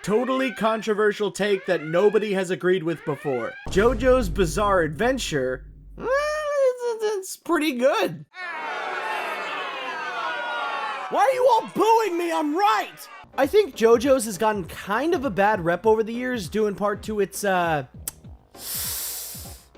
totally controversial take that nobody has agreed with before. JoJo's Bizarre Adventure, well, it's pretty good. Why are you all booing me? I'm right! I think JoJo's has gotten kind of a bad rep over the years, due in part to its,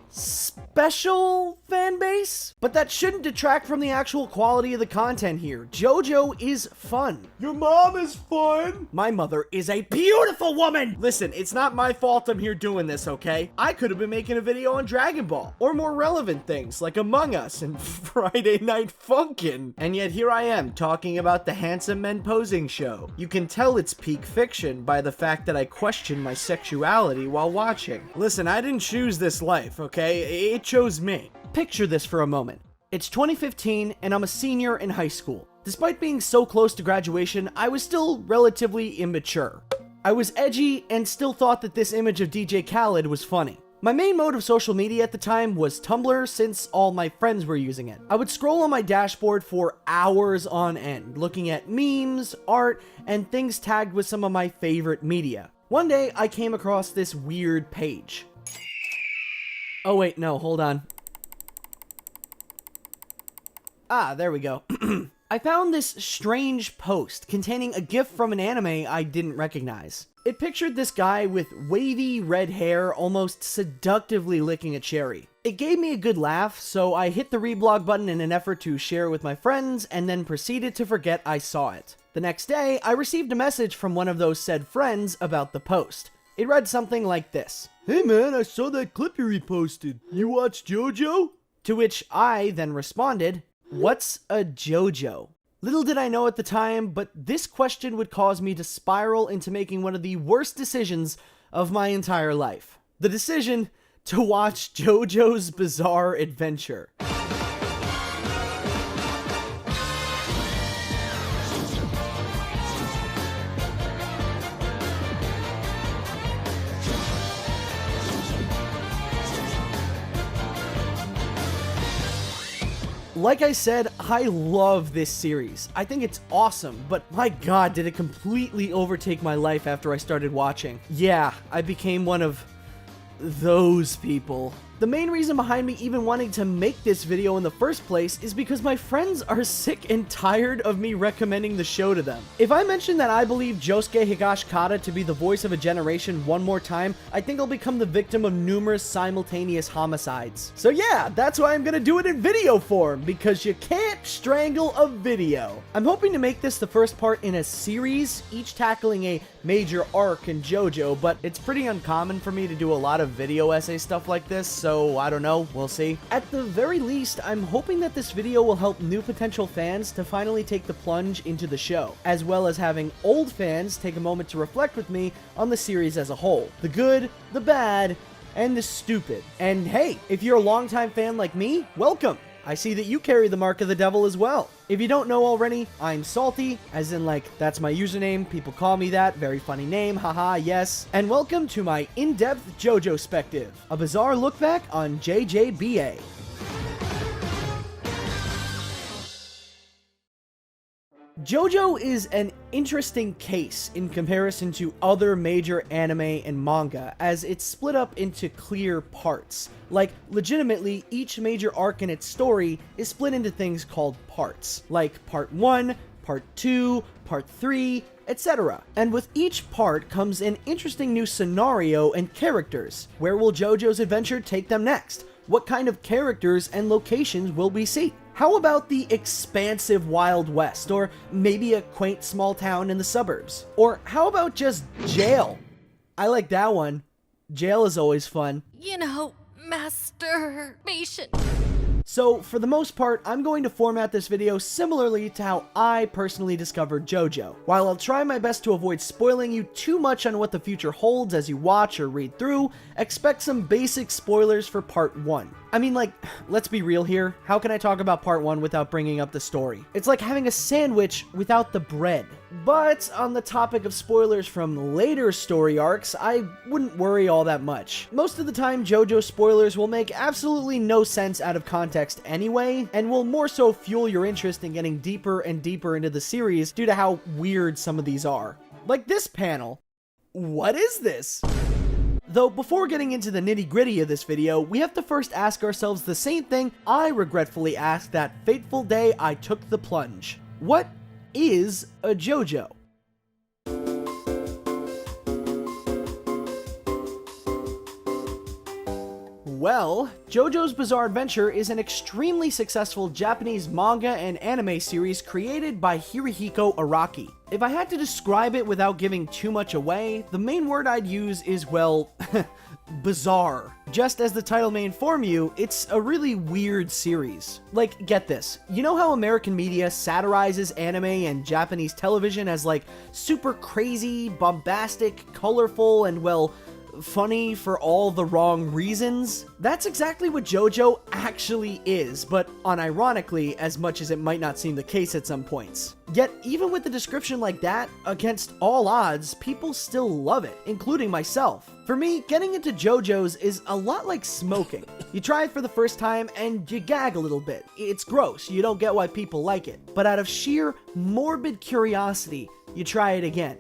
special fan base, but that shouldn't detract from the actual quality of the content here. JoJo is fun. Your mom is fun. My mother is a beautiful woman. Listen, it's not my fault I'm here doing this, okay? I could have been making a video on Dragon Ball, or more relevant things like Among Us and Friday Night Funkin'. And yet here I am talking about the Handsome Men Posing show. You can tell it's peak fiction by the fact that I question my sexuality while watching. Listen, I didn't choose this life, okay? It chose me. Picture this for a moment. It's 2015 and I'm a senior in high school. Despite being so close to graduation, I was still relatively immature. I was edgy and still thought that this image of DJ Khaled was funny. My main mode of social media at the time was Tumblr, since all my friends were using it. I would scroll on my dashboard for hours on end, looking at memes, art, and things tagged with some of my favorite media. One day, I came across this weird page. Oh wait, no, hold on. Ah, there we go. I found this strange post containing a GIF from an anime I didn't recognize. It pictured this guy with wavy red hair almost seductively licking a cherry. It gave me a good laugh, so I hit the reblog button in an effort to share it with my friends and then proceeded to forget I saw it. The next day, I received a message from one of those said friends about the post. It read something like this. Hey man, I saw that clip you reposted. You watch JoJo? To which I then responded, what's a JoJo? Little did I know at the time, but this question would cause me to spiral into making one of the worst decisions of my entire life. The decision to watch JoJo's Bizarre Adventure. Like I said, I love this series. I think it's awesome, but my god, did it completely overtake my life after I started watching. Yeah, I became one of those people. The main reason behind me even wanting to make this video in the first place is because my friends are sick and tired of me recommending the show to them. If I mention that I believe Josuke Higashikata to be the voice of a generation one more time, I think I'll become the victim of numerous simultaneous homicides. So yeah, that's why I'm gonna do it in video form, because you can't strangle a video. I'm hoping to make this the first part in a series, each tackling a major arc in JoJo, but it's pretty uncommon for me to do a lot of video essay stuff like this, so I don't know, we'll see. At the very least, I'm hoping that this video will help new potential fans to finally take the plunge into the show, as well as having old fans take a moment to reflect with me on the series as a whole. The good, the bad, and the stupid. And hey, if you're a longtime fan like me, welcome! I see that you carry the mark of the devil as well. If you don't know already, I'm Salty, as in like, that's my username, people call me that, very funny name, haha, yes. And welcome to my in-depth Jojospective, a bizarre look back on JJBA. JoJo is an interesting case in comparison to other major anime and manga, as it's split up into clear parts. Like, legitimately, each major arc in its story is split into things called parts, like Part 1, Part 2, Part 3, etc. And with each part comes an interesting new scenario and characters. Where will JoJo's adventure take them next? What kind of characters and locations will we see? How about the expansive Wild West, or maybe a quaint small town in the suburbs? Or how about just jail? I like that one. Jail is always fun. You know, masturbation. So, for the most part, I'm going to format this video similarly to how I personally discovered JoJo. While I'll try my best to avoid spoiling you too much on what the future holds as you watch or read through, expect some basic spoilers for Part 1. I mean, like, let's be real here. How can I talk about Part 1 without bringing up the story? It's like having a sandwich without the bread. But on the topic of spoilers from later story arcs, I wouldn't worry all that much. Most of the time, JoJo spoilers will make absolutely no sense out of context anyway, and will more so fuel your interest in getting deeper and deeper into the series due to how weird some of these are. Like this panel. what is this? Though before getting into the nitty-gritty of this video, we have to first ask ourselves the same thing I regretfully asked that fateful day I took the plunge. What is a JoJo? Well, JoJo's Bizarre Adventure is an extremely successful Japanese manga and anime series created by Hirohiko Araki. If I had to describe it without giving too much away, the main word I'd use is, well, bizarre. Just as the title may inform you, it's a really weird series. Like, get this. You know how American media satirizes anime and Japanese television as, like, super crazy, bombastic, colorful, and, well, funny for all the wrong reasons? That's exactly what JoJo actually is, but unironically, as much as it might not seem the case at some points. Yet, even with a description like that, against all odds, people still love it, including myself. For me, getting into JoJo's is a lot like smoking. You try it for the first time and you gag a little bit. It's gross, you don't get why people like it. But out of sheer morbid curiosity, you try it again.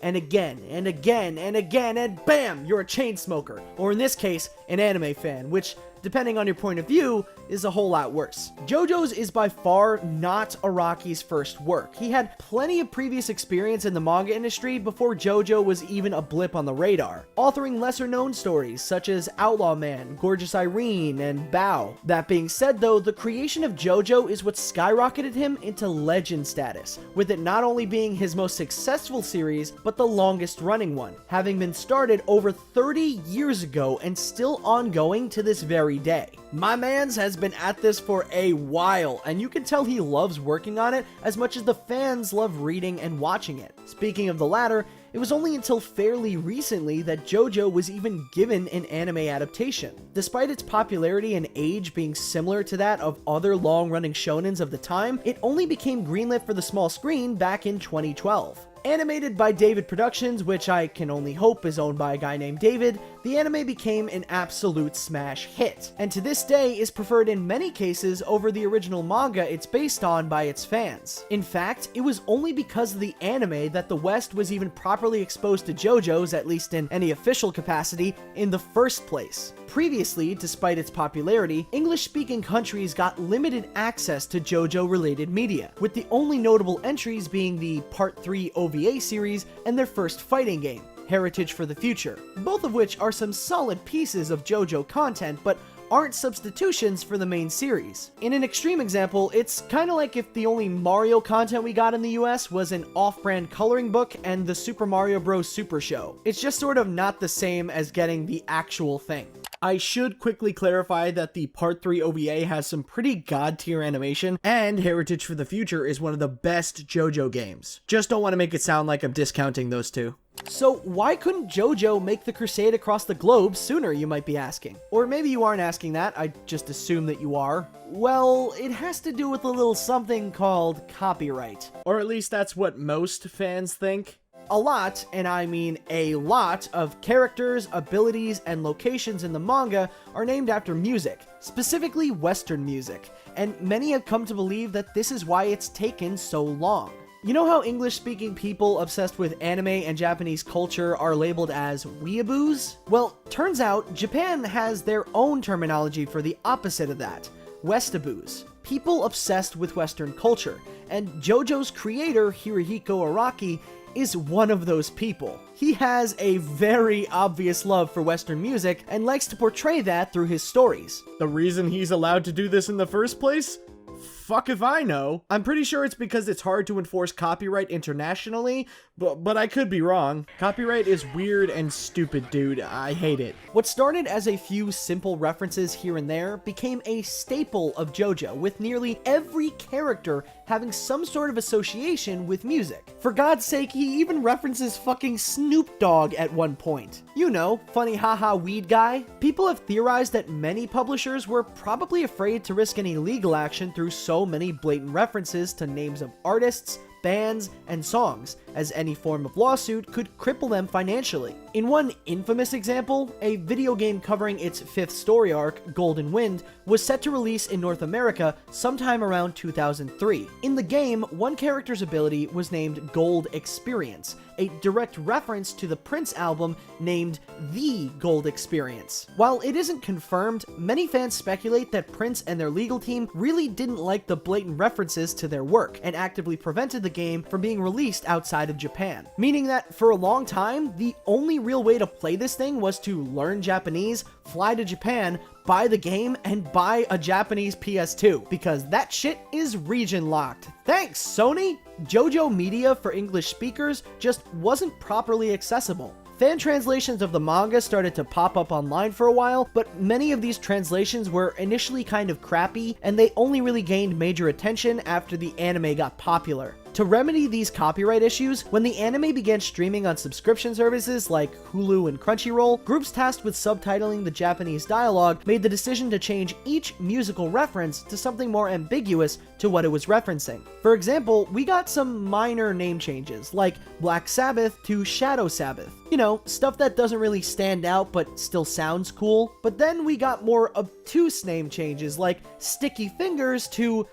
And again, and again, and again, and bam, you're a chain smoker. Or in this case, an anime fan, which, depending on your point of view, is a whole lot worse. JoJo's is by far not Araki's first work. He had plenty of previous experience in the manga industry before JoJo was even a blip on the radar, authoring lesser-known stories such as Outlaw Man, Gorgeous Irene, and Bao. That being said though, the creation of JoJo is what skyrocketed him into legend status, with it not only being his most successful series, but the longest running one, having been started over 30 years ago and still ongoing to this very day. My man's has been at this for a while, and you can tell he loves working on it as much as the fans love reading and watching it. Speaking of the latter, it was only until fairly recently that JoJo was even given an anime adaptation. Despite its popularity and age being similar to that of other long-running shonens of the time, it only became greenlit for the small screen back in 2012. Animated by David Productions, which I can only hope is owned by a guy named David, the anime became an absolute smash hit, and to this day is preferred in many cases over the original manga it's based on by its fans. In fact, it was only because of the anime that the West was even properly exposed to JoJo's, at least in any official capacity, in the first place. Previously, despite its popularity, English-speaking countries got limited access to JoJo-related media, with the only notable entries being the Part 3 OVA series and their first fighting game, Heritage for the Future, both of which are some solid pieces of JoJo content, but aren't substitutions for the main series. In an extreme example, it's kinda like if the only Mario content we got in the US was an off-brand coloring book and the Super Mario Bros. Super Show. It's just sort of not the same as getting the actual thing. I should quickly clarify that the Part 3 OVA has some pretty god-tier animation, and Heritage for the Future is one of the best JoJo games. Just don't want to make it sound like I'm discounting those two. So why couldn't JoJo make the crusade across the globe sooner, you might be asking? Or maybe you aren't asking that, I just assume that you are. Well, it has to do with a little something called copyright. Or at least that's what most fans think. A lot, and I mean a lot, of characters, abilities, and locations in the manga are named after music, specifically Western music, and many have come to believe that this is why it's taken so long. You know how English-speaking people obsessed with anime and Japanese culture are labeled as weeaboos? Well, turns out Japan has their own terminology for the opposite of that, westaboos. People obsessed with Western culture, and JoJo's creator, Hirohiko Araki, is one of those people. He has a very obvious love for Western music and likes to portray that through his stories. The reason he's allowed to do this in the first place? Fuck if I know. I'm pretty sure it's because it's hard to enforce copyright internationally, but I could be wrong. Copyright is weird and stupid, dude. I hate it. What started as a few simple references here and there became a staple of JoJo, with nearly every character having some sort of association with music. For God's sake, he even references fucking Snoop Dogg at one point. You know, funny haha weed guy. People have theorized that many publishers were probably afraid to risk any legal action through so many blatant references to names of artists, bands, and songs, as any form of lawsuit could cripple them financially. In one infamous example, a video game covering its 5th story arc, Golden Wind, was set to release in North America sometime around 2003. In the game, one character's ability was named Gold Experience, a direct reference to the Prince album named The Gold Experience. While it isn't confirmed, many fans speculate that Prince and their legal team really didn't like the blatant references to their work and actively prevented the game from being released outside of Japan. Meaning that for a long time, the only real way to play this thing was to learn Japanese, fly to Japan, buy the game, and buy a Japanese PS2, because that shit is region locked. Thanks, Sony! Jojo media for English speakers just wasn't properly accessible. Fan translations of the manga started to pop up online for a while, but many of these translations were initially kind of crappy, and they only really gained major attention after the anime got popular. To remedy these copyright issues, when the anime began streaming on subscription services like Hulu and Crunchyroll, groups tasked with subtitling the Japanese dialogue made the decision to change each musical reference to something more ambiguous to what it was referencing. For example, we got some minor name changes, like Black Sabbath to Shadow Sabbath. You know, stuff that doesn't really stand out but still sounds cool. But then we got more obtuse name changes, like Sticky Fingers to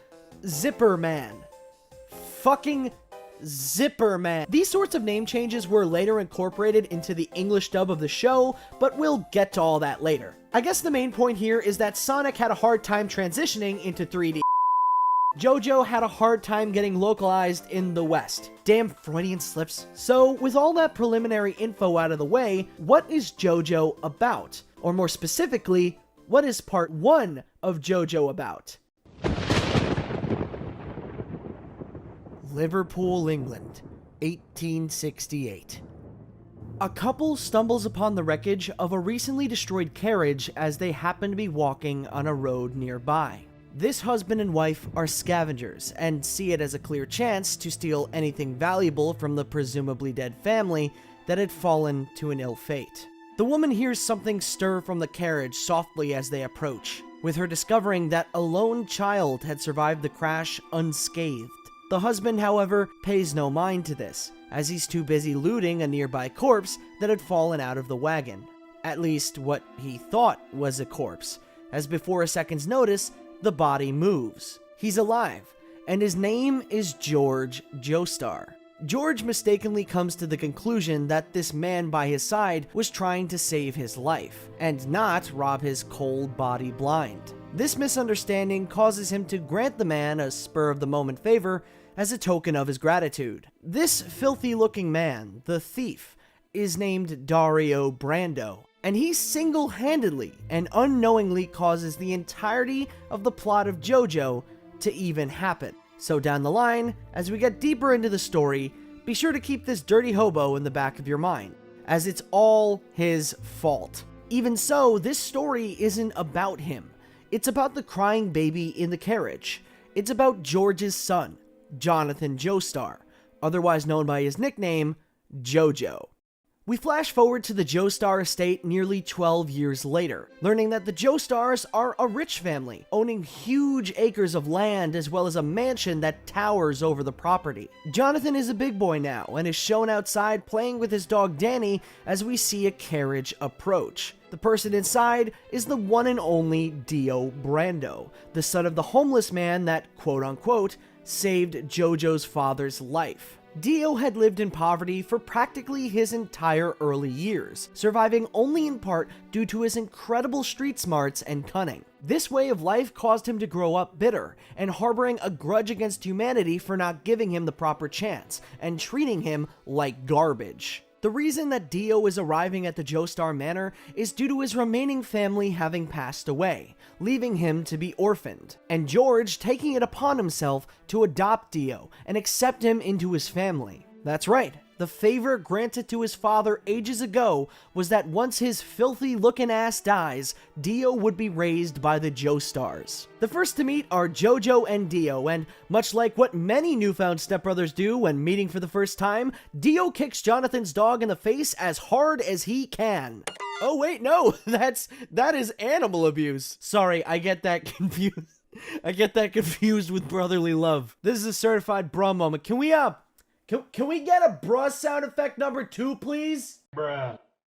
Zipper Man. Fucking Zipper Man. These sorts of name changes were later incorporated into the English dub of the show, but we'll get to all that later. I guess the main point here is that Sonic had a hard time transitioning into 3D. Jojo had a hard time getting localized in the West. Damn Freudian slips. So, with all that preliminary info out of the way, what is Jojo about? Or more specifically, what is part 1 of Jojo about? Liverpool, England, 1868. A couple stumbles upon the wreckage of a recently destroyed carriage as they happen to be walking on a road nearby. This husband and wife are scavengers and see it as a clear chance to steal anything valuable from the presumably dead family that had fallen to an ill fate. The woman hears something stir from the carriage softly as they approach, with her discovering that a lone child had survived the crash unscathed. The husband, however, pays no mind to this, as he's too busy looting a nearby corpse that had fallen out of the wagon. At least, what he thought was a corpse, as before a second's notice, the body moves. He's alive, and his name is George Joestar. George mistakenly comes to the conclusion that this man by his side was trying to save his life, and not rob his cold body blind. This misunderstanding causes him to grant the man a spur-of-the-moment favor as a token of his gratitude. This filthy-looking man, the thief, is named Dario Brando, and he single-handedly and unknowingly causes the entirety of the plot of Jojo to even happen. So down the line, as we get deeper into the story, be sure to keep this dirty hobo in the back of your mind, as it's all his fault. Even so, this story isn't about him. It's about the crying baby in the carriage. It's about George's son, Jonathan Joestar, otherwise known by his nickname, Jojo. We flash forward to the Joestar estate nearly 12 years later, learning that the Joestars are a rich family, owning huge acres of land as well as a mansion that towers over the property. Jonathan is a big boy now and is shown outside playing with his dog Danny as we see a carriage approach. The person inside is the one and only Dio Brando, the son of the homeless man that, quote-unquote, saved Jojo's father's life. Dio had lived in poverty for practically his entire early years, surviving only in part due to his incredible street smarts and cunning. This way of life caused him to grow up bitter and harboring a grudge against humanity for not giving him the proper chance and treating him like garbage. The reason that Dio is arriving at the Joestar Manor is due to his remaining family having passed away, leaving him to be orphaned, and George taking it upon himself to adopt Dio and accept him into his family. That's right, the favor granted to his father ages ago was that once his filthy-looking ass dies, Dio would be raised by the Joestars. The first to meet are Jojo and Dio, and much like what many newfound stepbrothers do when meeting for the first time, Dio kicks Jonathan's dog in the face as hard as he can. Oh wait, no, that is animal abuse. Sorry, I get that confused. I get that confused with brotherly love. This is a certified bra moment. Can we Can we get a bruh sound effect number 2, please? Bruh.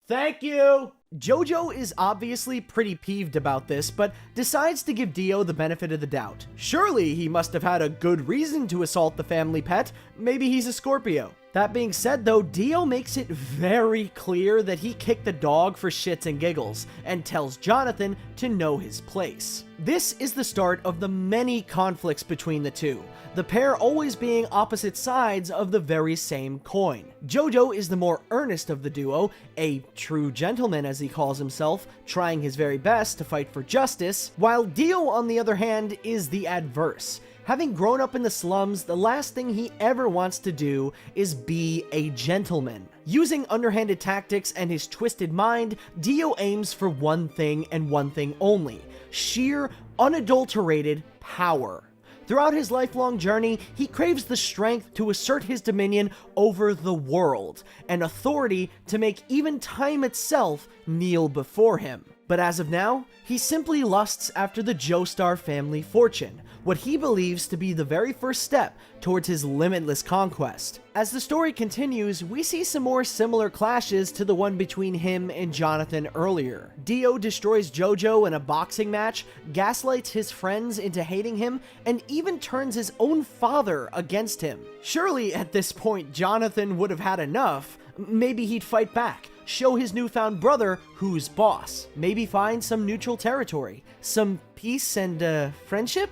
Thank you! Jojo is obviously pretty peeved about this, but decides to give Dio the benefit of the doubt. Surely he must have had a good reason to assault the family pet. Maybe he's a Scorpio. That being said though, Dio makes it very clear that he kicked the dog for shits and giggles, and tells Jonathan to know his place. This is the start of the many conflicts between the two, the pair always being opposite sides of the very same coin. Jojo is the more earnest of the duo, a true gentleman as he calls himself, trying his very best to fight for justice, while Dio on the other hand is the adverse. Having grown up in the slums, the last thing he ever wants to do is be a gentleman. Using underhanded tactics and his twisted mind, Dio aims for one thing and one thing only: sheer, unadulterated power. Throughout his lifelong journey, he craves the strength to assert his dominion over the world, and authority to make even time itself kneel before him. But as of now, he simply lusts after the Joestar family fortune, what he believes to be the very first step towards his limitless conquest. As the story continues, we see some more similar clashes to the one between him and Jonathan earlier. Dio destroys Jojo in a boxing match, gaslights his friends into hating him, and even turns his own father against him. Surely at this point, Jonathan would have had enough. Maybe he'd fight back, show his newfound brother who's boss, maybe find some neutral territory, some peace and friendship?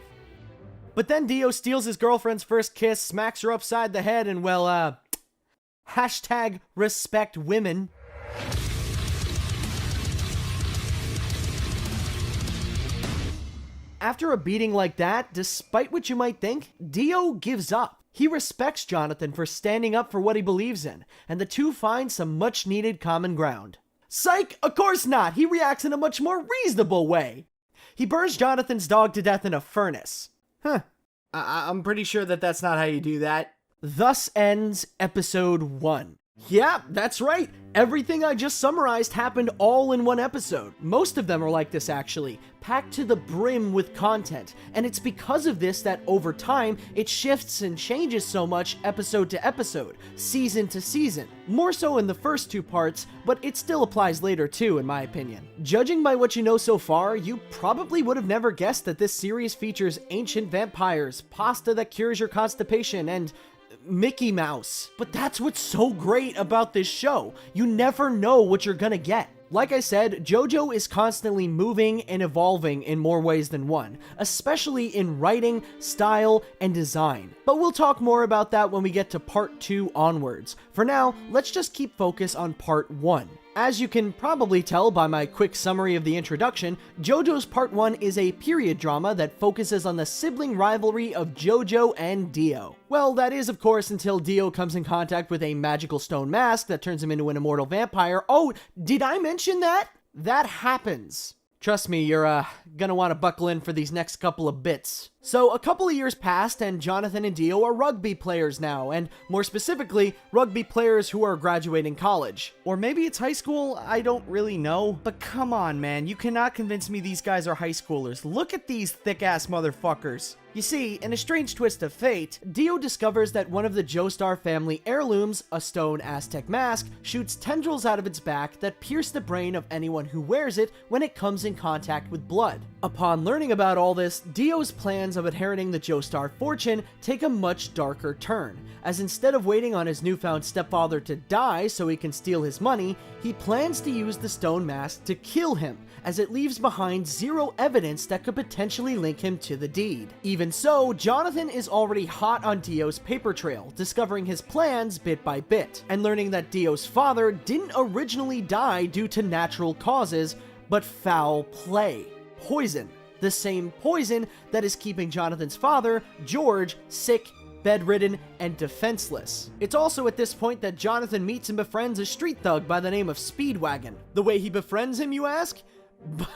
But then Dio steals his girlfriend's first kiss, smacks her upside the head, and well, hashtag respect women. After a beating like that, despite what you might think, Dio gives up. He respects Jonathan for standing up for what he believes in, and the two find some much-needed common ground. Psych! Of course not! He reacts in a much more reasonable way. He burns Jonathan's dog to death in a furnace. I'm pretty sure that that's not how you do that. Thus ends episode 1. Yeah, that's right. Everything I just summarized happened all in one episode. Most of them are like this actually, packed to the brim with content. And it's because of this that over time, it shifts and changes so much episode to episode, season to season. More so in the first 2 parts, but it still applies later too, in my opinion. Judging by what you know so far, you probably would have never guessed that this series features ancient vampires, pasta that cures your constipation, and Mickey Mouse. But that's what's so great about this show. You never know what you're gonna get. Like I said, Jojo is constantly moving and evolving in more ways than one, especially in writing, style, and design. But we'll talk more about that when we get to part 2 onwards. For now, let's just keep focus on part 1. As you can probably tell by my quick summary of the introduction, JoJo's Part 1 is a period drama that focuses on the sibling rivalry of Jojo and Dio. Well, that is of course until Dio comes in contact with a magical stone mask that turns him into an immortal vampire. Oh, did I mention that? That happens. Trust me, you're gonna want to buckle in for these next couple of bits. So a couple of years passed and Jonathan and Dio are rugby players now, and more specifically, rugby players who are graduating college. Or maybe it's high school, I don't really know. But come on man, you cannot convince me these guys are high schoolers. Look at these thick-ass motherfuckers. You see, in a strange twist of fate, Dio discovers that one of the Joestar family heirlooms, a stone Aztec mask, shoots tendrils out of its back that pierce the brain of anyone who wears it when it comes in contact with blood. Upon learning about all this, Dio's plans of inheriting the Joestar fortune take a much darker turn, as instead of waiting on his newfound stepfather to die so he can steal his money, he plans to use the stone mask to kill him, as it leaves behind zero evidence that could potentially link him to the deed. Even so, Jonathan is already hot on Dio's paper trail, discovering his plans bit by bit, and learning that Dio's father didn't originally die due to natural causes, but foul play. Poison. The same poison that is keeping Jonathan's father, George, sick, bedridden, and defenseless. It's also at this point that Jonathan meets and befriends a street thug by the name of Speedwagon. The way he befriends him, you ask?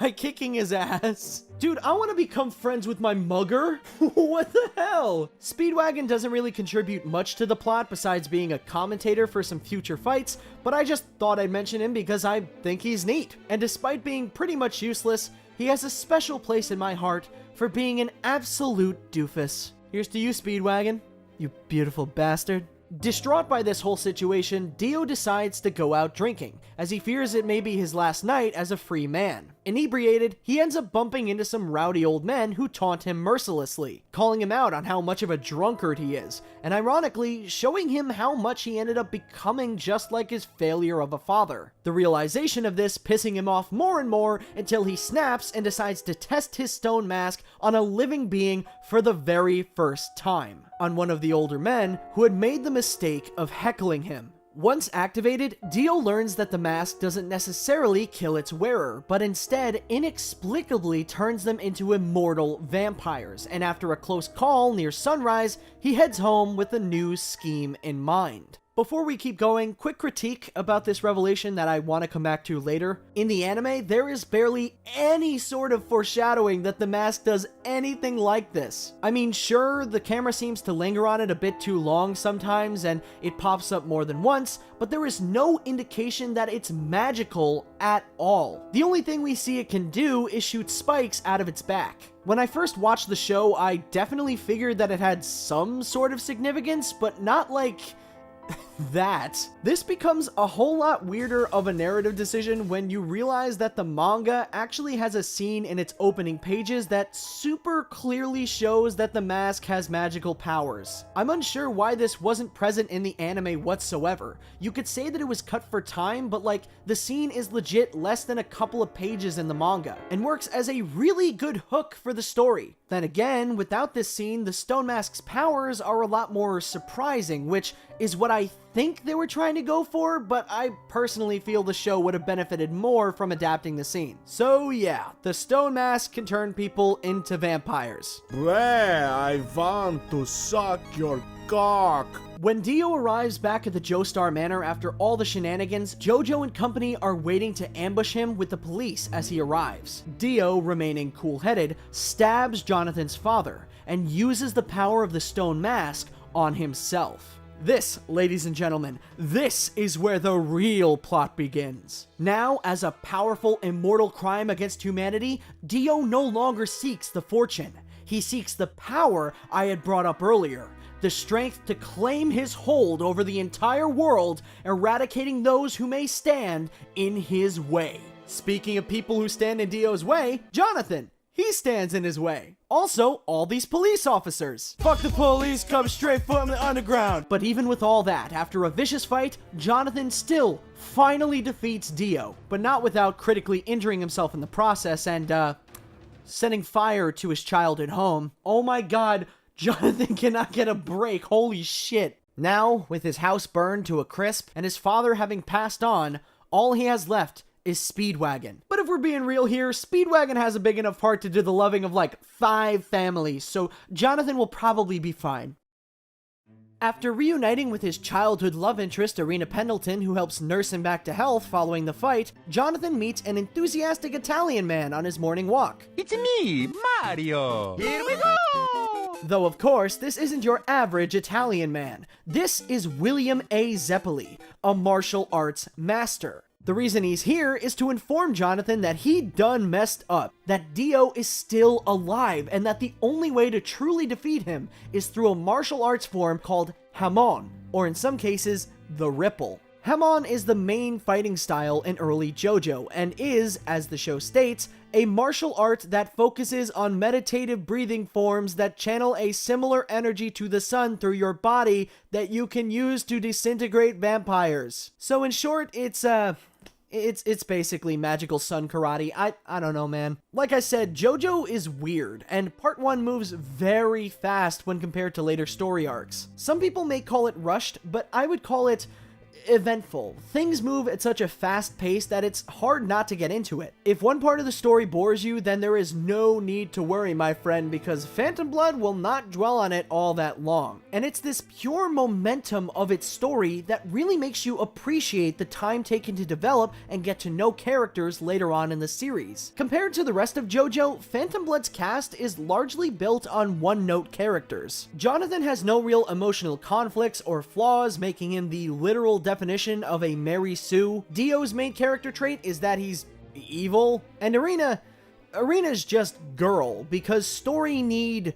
By kicking his ass. Dude, I want to become friends with my mugger? What the hell? Speedwagon doesn't really contribute much to the plot besides being a commentator for some future fights, but I just thought I'd mention him because I think he's neat. And despite being pretty much useless, he has a special place in my heart for being an absolute doofus. Here's to you, Speedwagon, you beautiful bastard. Distraught by this whole situation, Dio decides to go out drinking, as he fears it may be his last night as a free man. Inebriated, he ends up bumping into some rowdy old men who taunt him mercilessly, calling him out on how much of a drunkard he is, and ironically, showing him how much he ended up becoming just like his failure of a father. The realization of this pissing him off more and more until he snaps and decides to test his stone mask on a living being for the very first time, on one of the older men who had made the mistake of heckling him. Once activated, Dio learns that the mask doesn't necessarily kill its wearer, but instead inexplicably turns them into immortal vampires, and after a close call near sunrise, he heads home with a new scheme in mind. Before we keep going, quick critique about this revelation that I want to come back to later. In the anime, there is barely any sort of foreshadowing that the mask does anything like this. I mean, sure, the camera seems to linger on it a bit too long sometimes, and it pops up more than once, but there is no indication that it's magical at all. The only thing we see it can do is shoot spikes out of its back. When I first watched the show, I definitely figured that it had some sort of significance, but not like that. This becomes a whole lot weirder of a narrative decision when you realize that the manga actually has a scene in its opening pages that super clearly shows that the mask has magical powers. I'm unsure why this wasn't present in the anime whatsoever. You could say that it was cut for time, but like, the scene is legit less than a couple of pages in the manga, and works as a really good hook for the story. Then again, without this scene, the stone mask's powers are a lot more surprising, which is what I think they were trying to go for, but I personally feel the show would have benefited more from adapting the scene. So yeah, the stone mask can turn people into vampires. Bleh, I want to suck your cock. When Dio arrives back at the Joestar Manor after all the shenanigans, Jojo and company are waiting to ambush him with the police as he arrives. Dio, remaining cool-headed, stabs Jonathan's father and uses the power of the stone mask on himself. This, ladies and gentlemen, this is where the real plot begins. Now, as a powerful, immortal crime against humanity, Dio no longer seeks the fortune. He seeks the power I had brought up earlier. The strength to claim his hold over the entire world, eradicating those who may stand in his way. Speaking of people who stand in Dio's way, Jonathan, he stands in his way. Also, all these police officers. Fuck the police, come straight from the underground. But even with all that, after a vicious fight, Jonathan still finally defeats Dio, but not without critically injuring himself in the process and, setting fire to his childhood home. Oh my god, Jonathan cannot get a break, holy shit. Now, with his house burned to a crisp and his father having passed on, all he has left is Speedwagon. But if we're being real here, Speedwagon has a big enough heart to do the loving of like 5 families, so Jonathan will probably be fine. After reuniting with his childhood love interest, Irina Pendleton, who helps nurse him back to health following the fight, Jonathan meets an enthusiastic Italian man on his morning walk. It's me, Mario! Here we go! Though of course, this isn't your average Italian man. This is William A. Zeppeli, a martial arts master. The reason he's here is to inform Jonathan that he done messed up, that Dio is still alive, and that the only way to truly defeat him is through a martial arts form called Hamon, or in some cases, the Ripple. Hamon is the main fighting style in early JoJo, and is, as the show states, a martial art that focuses on meditative breathing forms that channel a similar energy to the sun through your body that you can use to disintegrate vampires. So in short, it's basically magical sun karate. I don't know, man. Like I said, JoJo is weird, and part 1 moves very fast when compared to later story arcs. Some people may call it rushed, but I would call it eventful. Things move at such a fast pace that it's hard not to get into it. If one part of the story bores you, then there is no need to worry, my friend, because Phantom Blood will not dwell on it all that long. And it's this pure momentum of its story that really makes you appreciate the time taken to develop and get to know characters later on in the series. Compared to the rest of JoJo, Phantom Blood's cast is largely built on one-note characters. Jonathan has no real emotional conflicts or flaws, making him the literal definition of a Mary Sue. Dio's main character trait is that he's evil, and Irina's just girl, because story need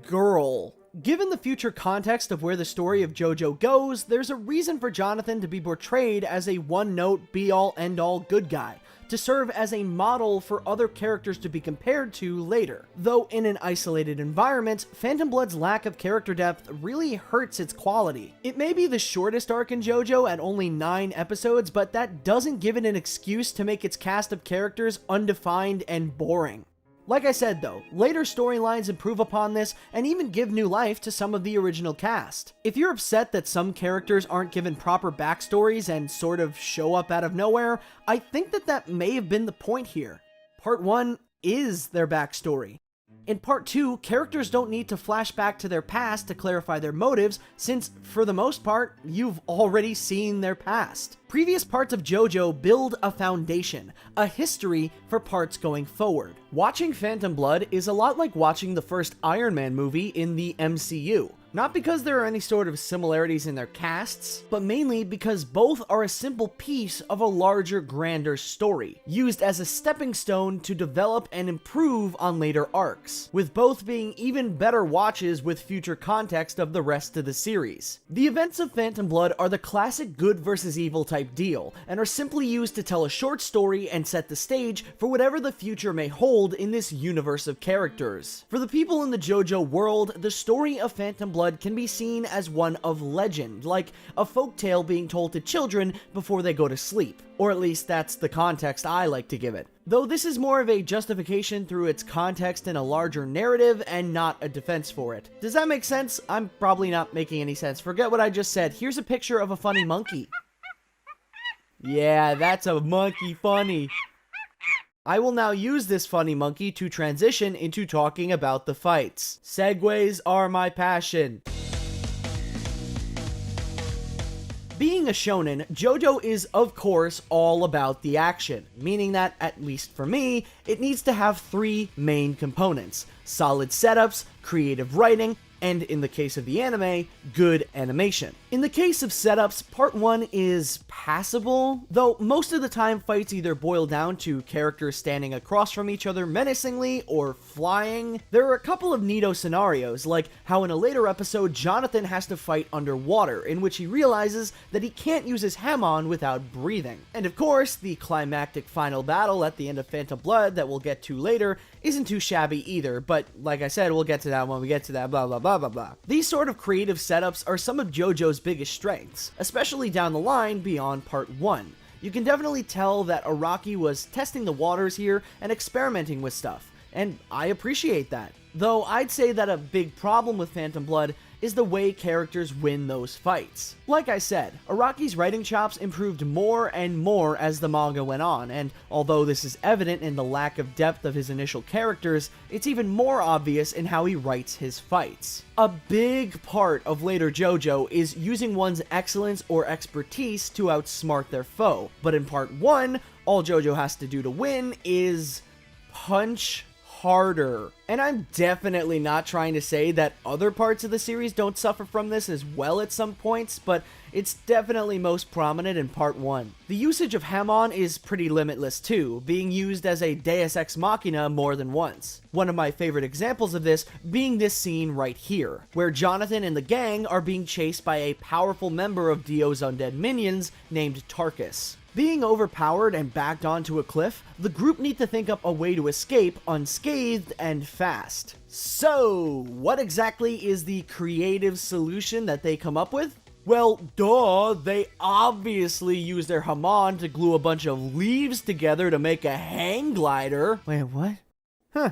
girl. Given the future context of where the story of Jojo goes, there's a reason for Jonathan to be portrayed as a one-note, be-all, end-all good guy, to serve as a model for other characters to be compared to later. Though in an isolated environment, Phantom Blood's lack of character depth really hurts its quality. It may be the shortest arc in Jojo at only 9 episodes, but that doesn't give it an excuse to make its cast of characters undefined and boring. Like I said though, later storylines improve upon this and even give new life to some of the original cast. If you're upset that some characters aren't given proper backstories and sort of show up out of nowhere, I think that may have been the point here. Part 1 is their backstory. In Part 2, characters don't need to flash back to their past to clarify their motives, since, for the most part, you've already seen their past. Previous parts of Jojo build a foundation, a history for parts going forward. Watching Phantom Blood is a lot like watching the first Iron Man movie in the MCU. Not because there are any sort of similarities in their casts, but mainly because both are a simple piece of a larger, grander story, used as a stepping stone to develop and improve on later arcs, with both being even better watches with future context of the rest of the series. The events of Phantom Blood are the classic good versus evil type deal, and are simply used to tell a short story and set the stage for whatever the future may hold in this universe of characters. For the people in the Jojo world, the story of Phantom Blood can be seen as one of legend, like a folktale being told to children before they go to sleep. Or at least that's the context I like to give it. Though this is more of a justification through its context in a larger narrative and not a defense for it. Does that make sense? I'm probably not making any sense. Forget what I just said. Here's a picture of a funny monkey. Yeah, that's a monkey funny. I will now use this funny monkey to transition into talking about the fights. Segues are my passion. Being a shonen, Jojo is of course all about the action, meaning that, at least for me, it needs to have 3 main components: solid setups, creative writing, and in the case of the anime, good animation. In the case of setups, Part 1 is passable, though most of the time fights either boil down to characters standing across from each other menacingly or flying. There are a couple of neato scenarios, like how in a later episode Jonathan has to fight underwater, in which he realizes that he can't use his hamon without breathing. And of course, the climactic final battle at the end of Phantom Blood that we'll get to later isn't too shabby either, but like I said, we'll get to that when we get to that, blah blah blah blah blah. These sort of creative setups are some of Jojo's biggest strengths, especially down the line beyond Part 1. You can definitely tell that Araki was testing the waters here and experimenting with stuff, and I appreciate that. Though I'd say that a big problem with Phantom Blood is the way characters win those fights. Like I said, Araki's writing chops improved more and more as the manga went on, and although this is evident in the lack of depth of his initial characters, it's even more obvious in how he writes his fights. A big part of later Jojo is using one's excellence or expertise to outsmart their foe, but in Part 1, all Jojo has to do to win is punch harder. And I'm definitely not trying to say that other parts of the series don't suffer from this as well at some points, but it's definitely most prominent in Part 1. The usage of Hamon is pretty limitless too, being used as a deus ex machina more than once. One of my favorite examples of this being this scene right here, where Jonathan and the gang are being chased by a powerful member of Dio's undead minions named Tarkus. Being overpowered and backed onto a cliff, the group need to think up a way to escape unscathed and fast. So, what exactly is the creative solution that they come up with? Well, duh, they obviously use their Hamon to glue a bunch of leaves together to make a hang glider. Wait, what? Huh.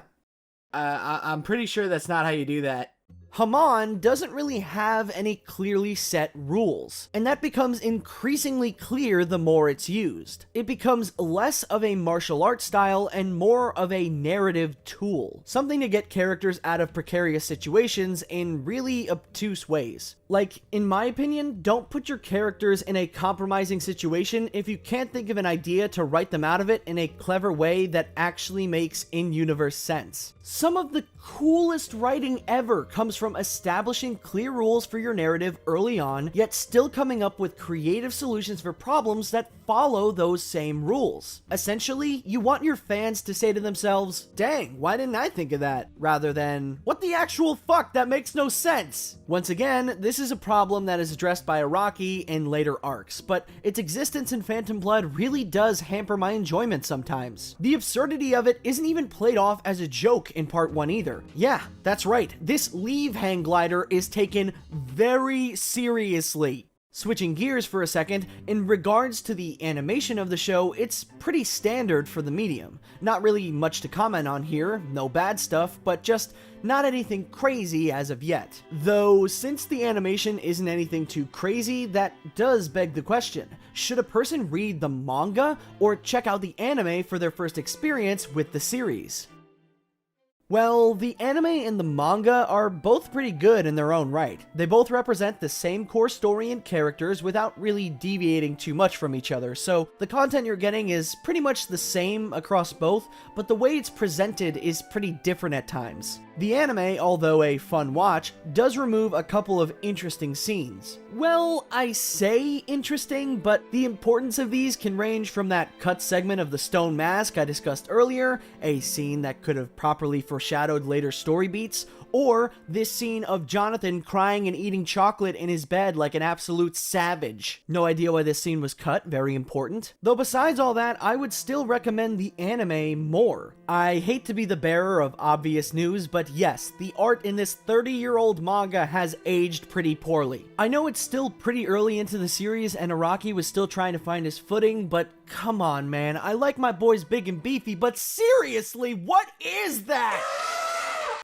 I'm pretty sure that's not how you do that. Hamon doesn't really have any clearly set rules, and that becomes increasingly clear the more it's used. It becomes less of a martial art style and more of a narrative tool, something to get characters out of precarious situations in really obtuse ways. Like, in my opinion, don't put your characters in a compromising situation if you can't think of an idea to write them out of it in a clever way that actually makes in-universe sense. Some of the coolest writing ever comes from establishing clear rules for your narrative early on, yet still coming up with creative solutions for problems that follow those same rules. Essentially, you want your fans to say to themselves, dang, why didn't I think of that? Rather than, what the actual fuck, that makes no sense. Once again, this is a problem that is addressed by Araki in later arcs, but its existence in Phantom Blood really does hamper my enjoyment sometimes. The absurdity of it isn't even played off as a joke in part 1 either. Yeah, that's right, this leave hang glider is taken very seriously. Switching gears for a second, in regards to the animation of the show, it's pretty standard for the medium. Not really much to comment on here, no bad stuff, but just not anything crazy as of yet. Though, since the animation isn't anything too crazy, that does beg the question, should a person read the manga or check out the anime for their first experience with the series? Well, the anime and the manga are both pretty good in their own right. They both represent the same core story and characters without really deviating too much from each other, so the content you're getting is pretty much the same across both, but the way it's presented is pretty different at times. The anime, although a fun watch, does remove a couple of interesting scenes. Well, I say interesting, but the importance of these can range from that cut segment of the stone mask I discussed earlier, a scene that could have properly foreshadowed later story beats, or this scene of Jonathan crying and eating chocolate in his bed like an absolute savage. No idea why this scene was cut, very important. Though besides all that, I would still recommend the anime more. I hate to be the bearer of obvious news, but yes, the art in this 30-year-old manga has aged pretty poorly. I know it's still pretty early into the series and Araki was still trying to find his footing, but come on man, I like my boys big and beefy, but seriously, what is that?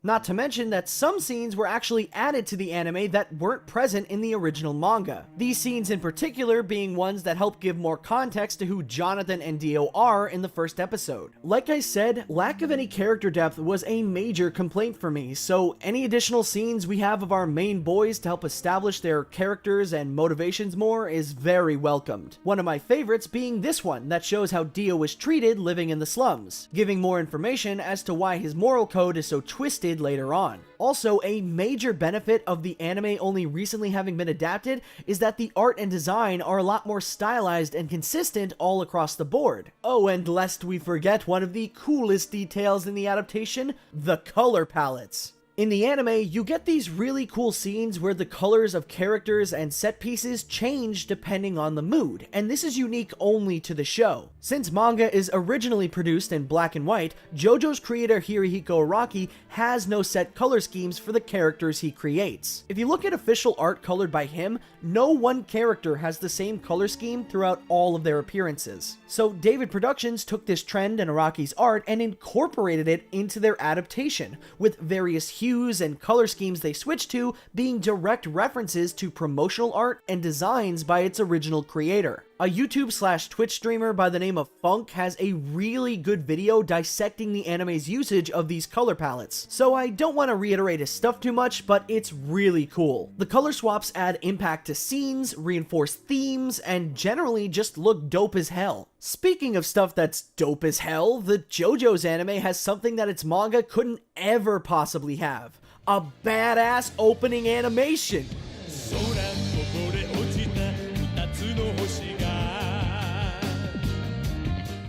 Not to mention that some scenes were actually added to the anime that weren't present in the original manga. These scenes in particular being ones that help give more context to who Jonathan and Dio are in the first episode. Like I said, lack of any character depth was a major complaint for me, so any additional scenes we have of our main boys to help establish their characters and motivations more is very welcomed. One of my favorites being this one that shows how Dio was treated living in the slums, giving more information as to why his moral code is so twisted later on. Also, a major benefit of the anime only recently having been adapted is that the art and design are a lot more stylized and consistent all across the board. Oh, and lest we forget one of the coolest details in the adaptation, the color palettes. In the anime, you get these really cool scenes where the colors of characters and set pieces change depending on the mood, and this is unique only to the show. Since manga is originally produced in black and white, JoJo's creator Hirohiko Araki has no set color schemes for the characters he creates. If you look at official art colored by him, no one character has the same color scheme throughout all of their appearances. So David Productions took this trend in Araki's art and incorporated it into their adaptation, with various hues and color schemes they switched to being direct references to promotional art and designs by its original creator. A YouTube/Twitch streamer by the name of Funk has a really good video dissecting the anime's usage of these color palettes, so I don't want to reiterate his stuff too much, but it's really cool. The color swaps add impact to scenes, reinforce themes, and generally just look dope as hell. Speaking of stuff that's dope as hell, the JoJo's anime has something that its manga couldn't ever possibly have: a badass opening animation.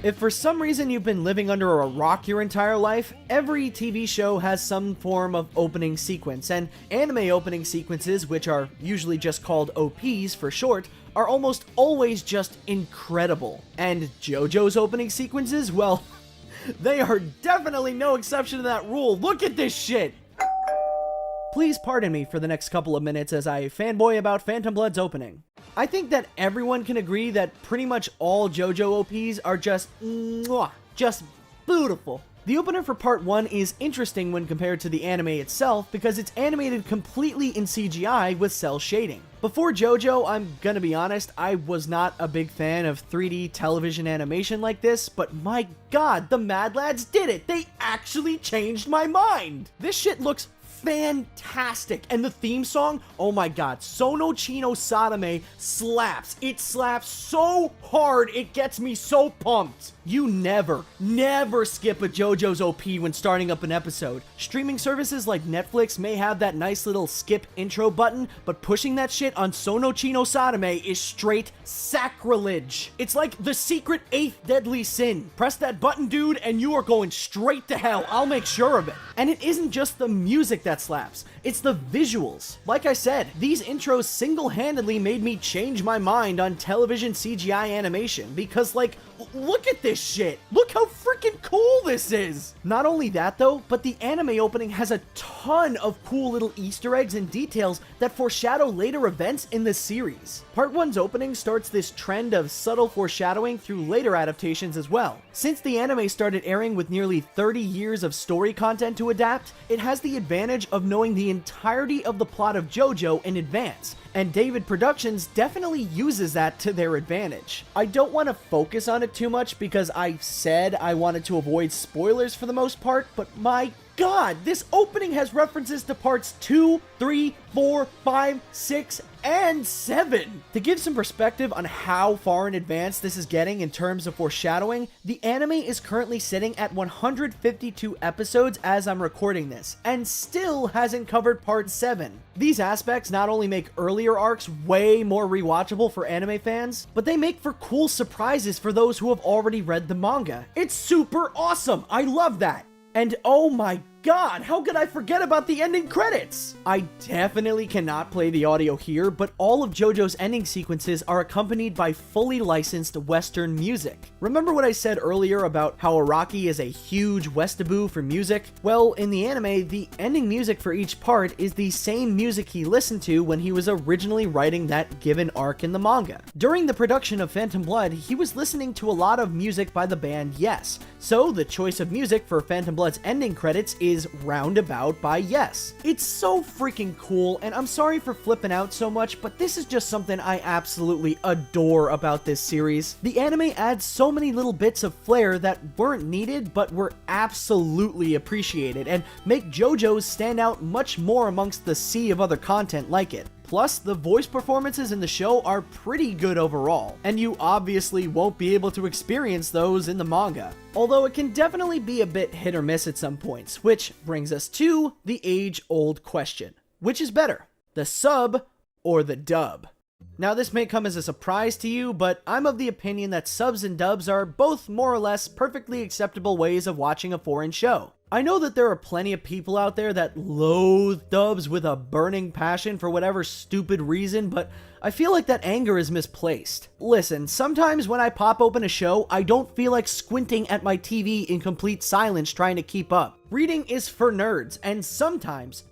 If for some reason you've been living under a rock your entire life, every TV show has some form of opening sequence, and anime opening sequences, which are usually just called OPs for short, are almost always just incredible. And JoJo's opening sequences, well, they are definitely no exception to that rule. Look at this shit! Please pardon me for the next couple of minutes as I fanboy about Phantom Blood's opening. I think that everyone can agree that pretty much all JoJo OPs are just mwah, just beautiful. The opener for part 1 is interesting when compared to the anime itself because it's animated completely in CGI with cell shading. Before JoJo, I'm gonna be honest, I was not a big fan of 3D television animation like this, but my god, the Mad Lads did it! They actually changed my mind! This shit looks fantastic. And the theme song, oh my god, Sono Chino Sadame slaps. It slaps so hard, it gets me so pumped. You never skip a JoJo's OP when starting up an episode. Streaming services like Netflix may have that nice little skip intro button, but pushing that shit on Sono Chino Sadame is straight sacrilege. It's like the secret 8th deadly sin. Press that button, dude, and you are going straight to hell. I'll make sure of it. And it isn't just the music that slaps, it's the visuals. Like I said, these intros single-handedly made me change my mind on television CGI animation because, like, look at this shit. Look how freaking cool this is. Not only that though, but the anime opening has a ton of cool little Easter eggs and details that foreshadow later events in the series. Part 1's opening starts this trend of subtle foreshadowing through later adaptations as well. Since the anime started airing with nearly 30 years of story content to adapt, it has the advantage of knowing the entirety of the plot of JoJo in advance, and David Productions definitely uses that to their advantage. I don't want to focus on it too much because I said I wanted to avoid spoilers for the most part, but my god, this opening has references to parts 2, 3, 4, 5, 6, and 7. To give some perspective on how far in advance this is getting in terms of foreshadowing, the anime is currently sitting at 152 episodes as I'm recording this, and still hasn't covered part 7. These aspects not only make earlier arcs way more rewatchable for anime fans, but they make for cool surprises for those who have already read the manga. It's super awesome! I love that! And oh my god, how could I forget about the ending credits? I definitely cannot play the audio here, but all of JoJo's ending sequences are accompanied by fully licensed Western music. Remember what I said earlier about how Araki is a huge Westaboo for music? Well, in the anime, the ending music for each part is the same music he listened to when he was originally writing that given arc in the manga. During the production of Phantom Blood, he was listening to a lot of music by the band Yes, so the choice of music for Phantom Blood's ending credits is Roundabout by Yes. It's so freaking cool, and I'm sorry for flipping out so much, but this is just something I absolutely adore about this series. The anime adds so many little bits of flair that weren't needed, but were absolutely appreciated, and make JoJo's stand out much more amongst the sea of other content like it. Plus, the voice performances in the show are pretty good overall, and you obviously won't be able to experience those in the manga. Although it can definitely be a bit hit or miss at some points, which brings us to the age-old question. Which is better, the sub or the dub? Now, this may come as a surprise to you, but I'm of the opinion that subs and dubs are both more or less perfectly acceptable ways of watching a foreign show. I know that there are plenty of people out there that loathe dubs with a burning passion for whatever stupid reason, but I feel like that anger is misplaced. Listen, sometimes when I pop open a show, I don't feel like squinting at my TV in complete silence trying to keep up. Reading is for nerds, and sometimes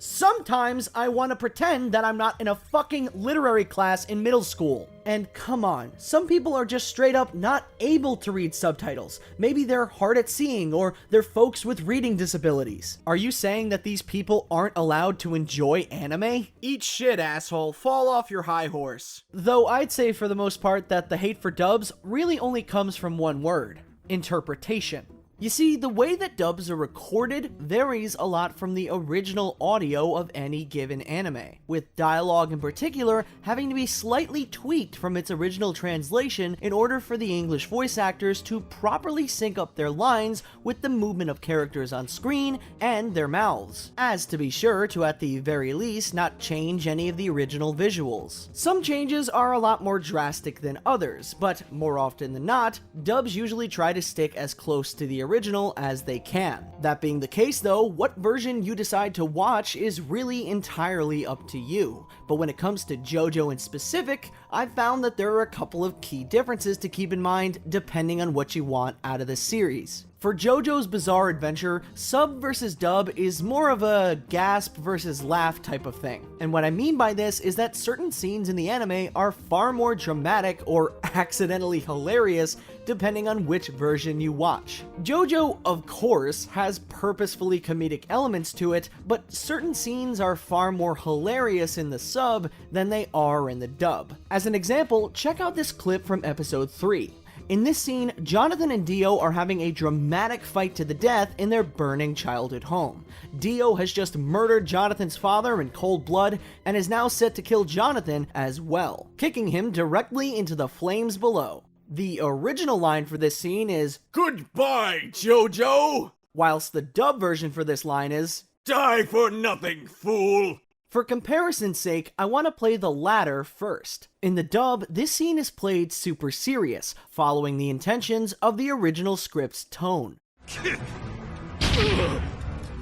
I want to pretend that I'm not in a fucking literary class in middle school. And come on, some people are just straight up not able to read subtitles. Maybe they're hard at seeing, or they're folks with reading disabilities. Are you saying that these people aren't allowed to enjoy anime? Eat shit, asshole. Fall off your high horse. Though I'd say for the most part that the hate for dubs really only comes from one word: interpretation. You see, the way that dubs are recorded varies a lot from the original audio of any given anime, with dialogue in particular having to be slightly tweaked from its original translation in order for the English voice actors to properly sync up their lines with the movement of characters on screen and their mouths, as to be sure to at the very least not change any of the original visuals. Some changes are a lot more drastic than others, but more often than not, dubs usually try to stick as close to the original as they can. That being the case though, what version you decide to watch is really entirely up to you. But when it comes to JoJo in specific, I've found that there are a couple of key differences to keep in mind depending on what you want out of the series. For JoJo's Bizarre Adventure, sub versus dub is more of a gasp versus laugh type of thing. And what I mean by this is that certain scenes in the anime are far more dramatic or accidentally hilarious depending on which version you watch. JoJo, of course, has purposefully comedic elements to it, but certain scenes are far more hilarious in the sub than they are in the dub. As an example, check out this clip from episode 3. In this scene, Jonathan and Dio are having a dramatic fight to the death in their burning childhood home. Dio has just murdered Jonathan's father in cold blood and is now set to kill Jonathan as well, kicking him directly into the flames below. The original line for this scene is, Goodbye, Jojo! whilst the dub version for this line is, Die for nothing, fool! For comparison's sake, I want to play the latter first. In the dub, this scene is played super serious, following the intentions of the original script's tone.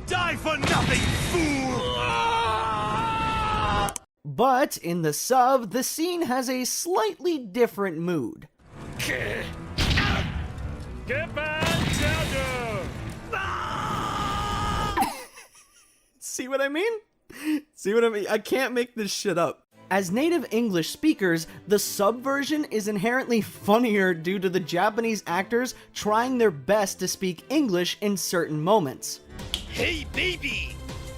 Die for nothing, fool! But in the sub, the scene has a slightly different mood. Get back, Jojo! See what I mean? See what I mean? I can't make this shit up. As native English speakers, the sub version is inherently funnier due to the Japanese actors trying their best to speak English in certain moments. Hey, baby!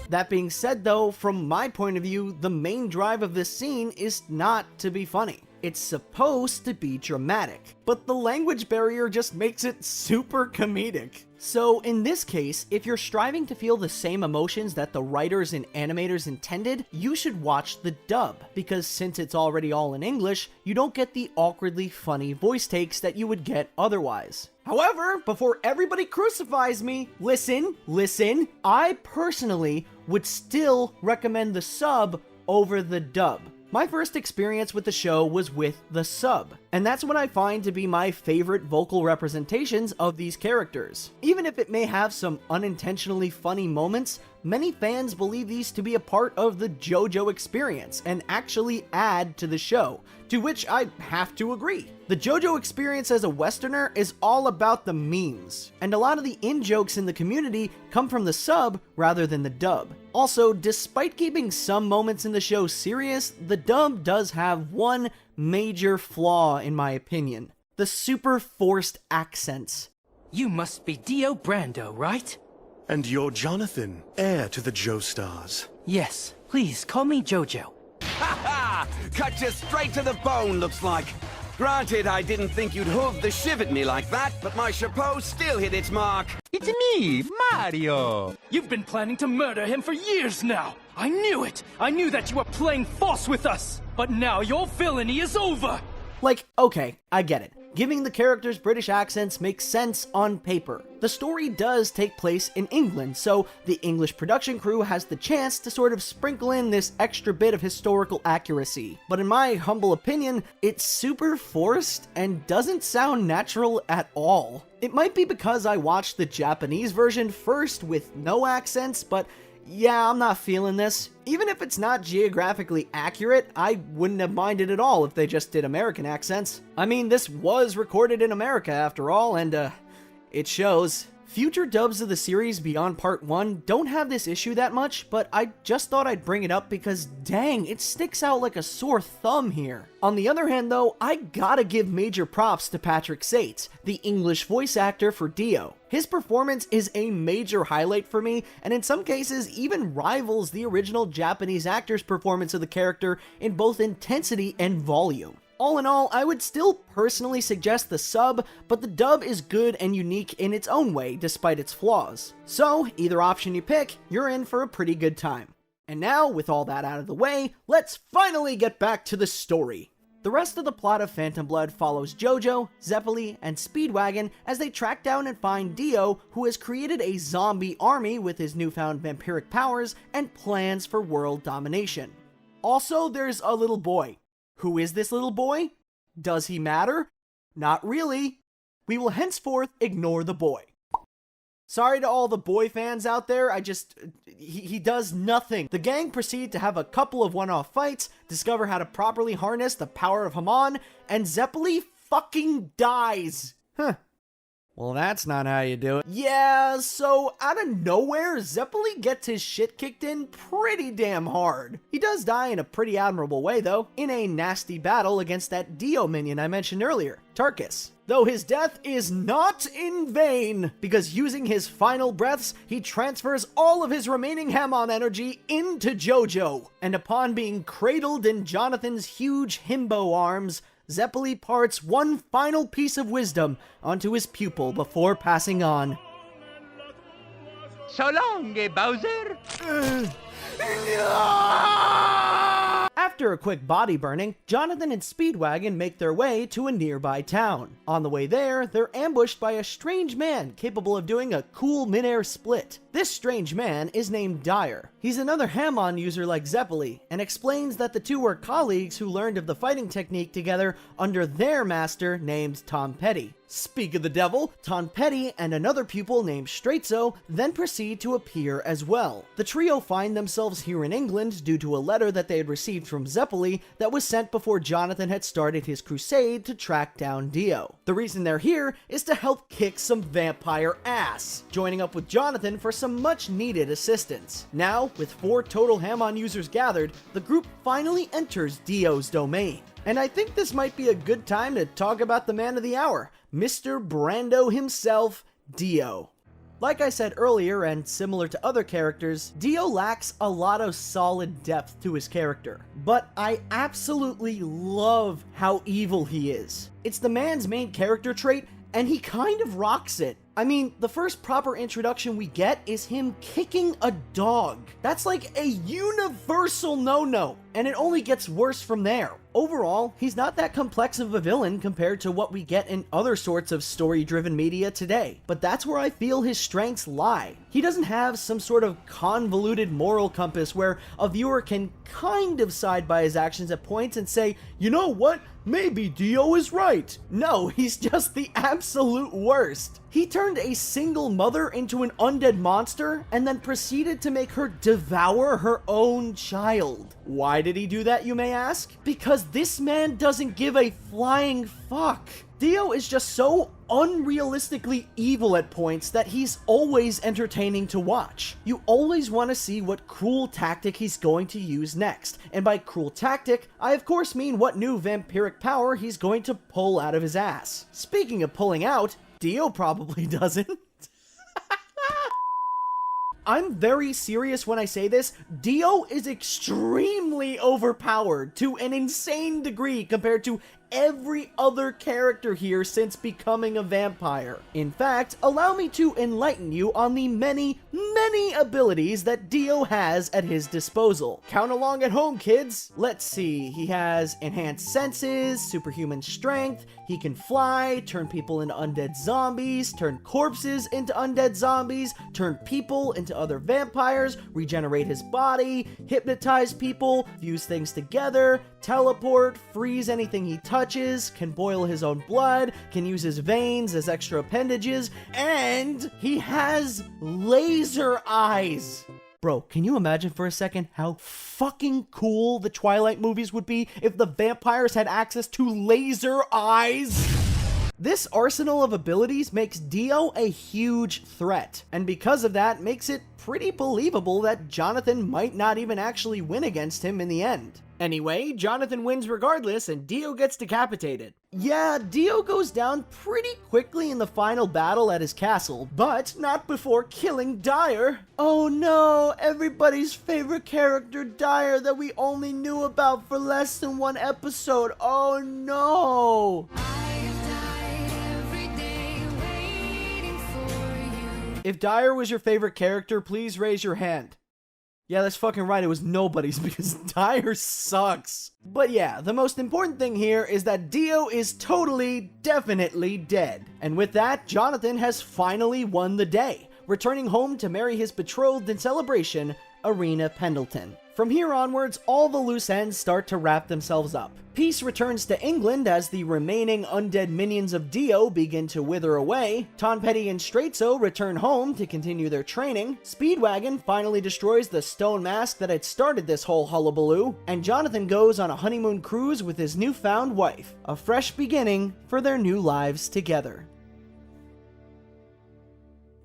That being said though, from my point of view, the main drive of this scene is not to be funny. It's supposed to be dramatic, but the language barrier just makes it super comedic. So in this case, if you're striving to feel the same emotions that the writers and animators intended, you should watch the dub, because since it's already all in English, you don't get the awkwardly funny voice takes that you would get otherwise. However, before everybody crucifies me, listen, I personally would still recommend the sub over the dub. My first experience with the show was with the sub, and that's what I find to be my favorite vocal representations of these characters. Even if it may have some unintentionally funny moments, many fans believe these to be a part of the JoJo experience and actually add to the show, to which I have to agree. The JoJo experience as a Westerner is all about the memes, and a lot of the in-jokes in the community come from the sub rather than the dub. Also, despite keeping some moments in the show serious, the dub does have one major flaw in my opinion: the super forced accents. You must be Dio Brando, right? And you're Jonathan, heir to the Joestars. Yes, please call me Jojo. Ha! Cut you straight to the bone, looks like. Granted, I didn't think you'd hoof the shiv at me like that, but my chapeau still hit its mark. It's me, Mario! You've been planning to murder him for years now. I knew it. I knew that you were playing false with us. But now your villainy is over. Like, okay, I get it. Giving the characters British accents makes sense on paper. The story does take place in England, so the English production crew has the chance to sort of sprinkle in this extra bit of historical accuracy. But in my humble opinion, it's super forced and doesn't sound natural at all. It might be because I watched the Japanese version first with no accents, but yeah, I'm not feeling this. Even if it's not geographically accurate, I wouldn't have minded at all if they just did American accents. I mean, this was recorded in America after all, and it shows. Future dubs of the series beyond part 1 don't have this issue that much, but I just thought I'd bring it up because dang, it sticks out like a sore thumb here. On the other hand though, I gotta give major props to Patrick Sates, the English voice actor for Dio. His performance is a major highlight for me, and in some cases even rivals the original Japanese actor's performance of the character in both intensity and volume. All in all, I would still personally suggest the sub, but the dub is good and unique in its own way, despite its flaws. So, either option you pick, you're in for a pretty good time. And now, with all that out of the way, let's finally get back to the story. The rest of the plot of Phantom Blood follows Jojo, Zeppeli, and Speedwagon as they track down and find Dio, who has created a zombie army with his newfound vampiric powers and plans for world domination. Also, there's a little boy. Who is this little boy? Does he matter? Not really. We will henceforth ignore the boy. Sorry to all the boy fans out there, he does nothing. The gang proceed to have a couple of one-off fights, discover how to properly harness the power of Haman, and Zeppeli fucking dies. Huh. Well, that's not how you do it. Yeah, so out of nowhere, Zeppeli gets his shit kicked in pretty damn hard. He does die in a pretty admirable way, though, in a nasty battle against that Dio minion I mentioned earlier, Tarkus. Though his death is not in vain, because using his final breaths, he transfers all of his remaining Hammon energy into Jojo, and upon being cradled in Jonathan's huge himbo arms, Zeppeli parts one final piece of wisdom onto his pupil before passing on. So long, Bowser. After a quick body burning, Jonathan and Speedwagon make their way to a nearby town. On the way there, they're ambushed by a strange man capable of doing a cool midair split. This strange man is named Dyer. He's another Hamon user like Zeppeli, and explains that the two were colleagues who learned of the fighting technique together under their master named Tom Petty. Speak of the devil, Tom Petty and another pupil named Straizo then proceed to appear as well. The trio find themselves here in England due to a letter that they had received from Zeppeli that was sent before Jonathan had started his crusade to track down Dio. The reason they're here is to help kick some vampire ass, joining up with Jonathan for some much needed assistance. Now, with 4 total Hamon users gathered, the group finally enters Dio's domain. And I think this might be a good time to talk about the man of the hour, Mr. Brando himself, Dio. Like I said earlier, and similar to other characters, Dio lacks a lot of solid depth to his character, but I absolutely love how evil he is. It's the man's main character trait, and he kind of rocks it. I mean, the first proper introduction we get is him kicking a dog. That's like a universal no-no, and it only gets worse from there. Overall, he's not that complex of a villain compared to what we get in other sorts of story-driven media today, but that's where I feel his strengths lie. He doesn't have some sort of convoluted moral compass where a viewer can kind of side by his actions at points and say, you know what, maybe Dio is right. No, he's just the absolute worst. He turned a single mother into an undead monster and then proceeded to make her devour her own child. Why did he do that, you may ask? Because this man doesn't give a flying fuck. Dio is just so unrealistically evil at points that he's always entertaining to watch. You always want to see what cruel tactic he's going to use next, and by cruel tactic, I of course mean what new vampiric power he's going to pull out of his ass. Speaking of pulling out, Dio probably doesn't. I'm very serious when I say this. Dio is extremely overpowered to an insane degree compared to every other character here since becoming a vampire. In fact, allow me to enlighten you on the many abilities that Dio has at his disposal. Count along at home, kids. Let's see, he has enhanced senses, superhuman strength, he can fly, turn people into undead zombies, turn corpses into undead zombies, turn people into other vampires, regenerate his body, hypnotize people, fuse things together, teleport, freeze anything he touches, can boil his own blood, can use his veins as extra appendages, and he has laser eyes. Bro, can you imagine for a second how fucking cool the Twilight movies would be if the vampires had access to laser eyes? This arsenal of abilities makes Dio a huge threat, and because of that makes it pretty believable that Jonathan might not even actually win against him in the end. Anyway, Jonathan wins regardless, and Dio gets decapitated. Yeah, Dio goes down pretty quickly in the final battle at his castle, but not before killing Dyer. Oh no, everybody's favorite character Dyer that we only knew about for less than 1 episode. Oh no! If Dyer was your favorite character, please raise your hand. Yeah, that's fucking right, it was nobody's because Dyer sucks. But yeah, the most important thing here is that Dio is totally, definitely dead. And with that, Jonathan has finally won the day, returning home to marry his betrothed in celebration, Irina Pendleton. From here onwards, all the loose ends start to wrap themselves up. Peace returns to England as the remaining undead minions of Dio begin to wither away. Tom Petty and Straizo return home to continue their training. Speedwagon finally destroys the stone mask that had started this whole hullabaloo. And Jonathan goes on a honeymoon cruise with his newfound wife. A fresh beginning for their new lives together.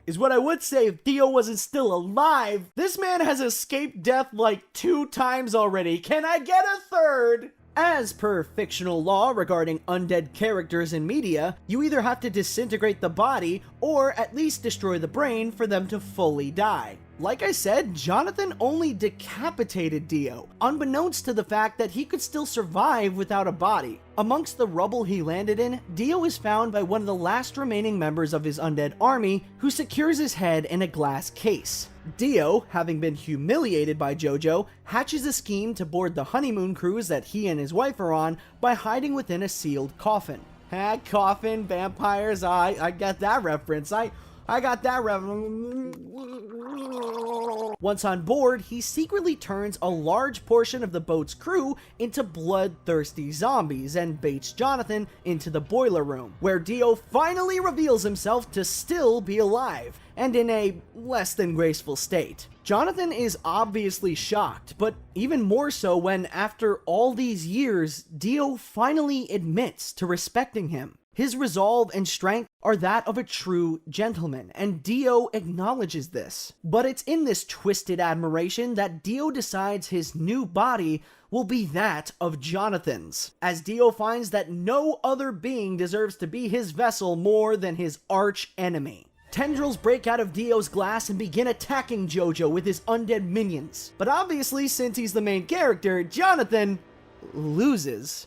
Is what I would say if Dio wasn't still alive. This man has escaped death like 2 times already. Can I get a 3rd? As per fictional law regarding undead characters in media, you either have to disintegrate the body or at least destroy the brain for them to fully die. Like I said, Jonathan only decapitated Dio, unbeknownst to the fact that he could still survive without a body. Amongst the rubble he landed in, Dio is found by one of the last remaining members of his undead army, who secures his head in a glass case. Dio, having been humiliated by Jojo, hatches a scheme to board the honeymoon cruise that he and his wife are on by hiding within a sealed coffin. Coffin, vampires, I get that reference. I got that reference. Once on board, he secretly turns a large portion of the boat's crew into bloodthirsty zombies and baits Jonathan into the boiler room, where Dio finally reveals himself to still be alive, and in a less than graceful state. Jonathan is obviously shocked, but even more so when, after all these years, Dio finally admits to respecting him. His resolve and strength are that of a true gentleman, and Dio acknowledges this. But it's in this twisted admiration that Dio decides his new body will be that of Jonathan's, as Dio finds that no other being deserves to be his vessel more than his arch enemy. Tendrils break out of Dio's glass and begin attacking Jojo with his undead minions. But obviously, since he's the main character, Jonathan loses.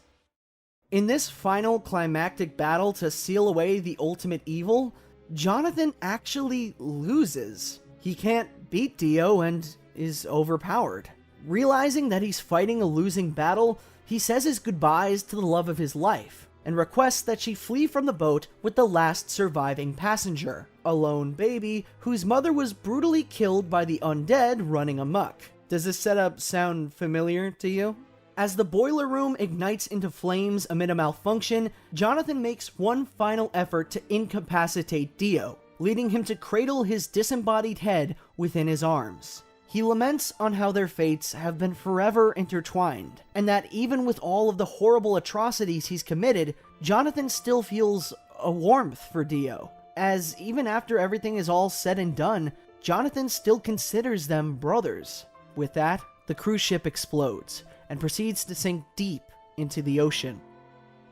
In this final climactic battle to seal away the ultimate evil, Jonathan actually loses. He can't beat Dio and is overpowered. Realizing that he's fighting a losing battle, he says his goodbyes to the love of his life, and requests that she flee from the boat with the last surviving passenger, a lone baby whose mother was brutally killed by the undead running amok. Does this setup sound familiar to you? As the boiler room ignites into flames amid a malfunction, Jonathan makes one final effort to incapacitate Dio, leading him to cradle his disembodied head within his arms. He laments on how their fates have been forever intertwined, and that even with all of the horrible atrocities he's committed, Jonathan still feels a warmth for Dio, as even after everything is all said and done, Jonathan still considers them brothers. With that, the cruise ship explodes, and proceeds to sink deep into the ocean.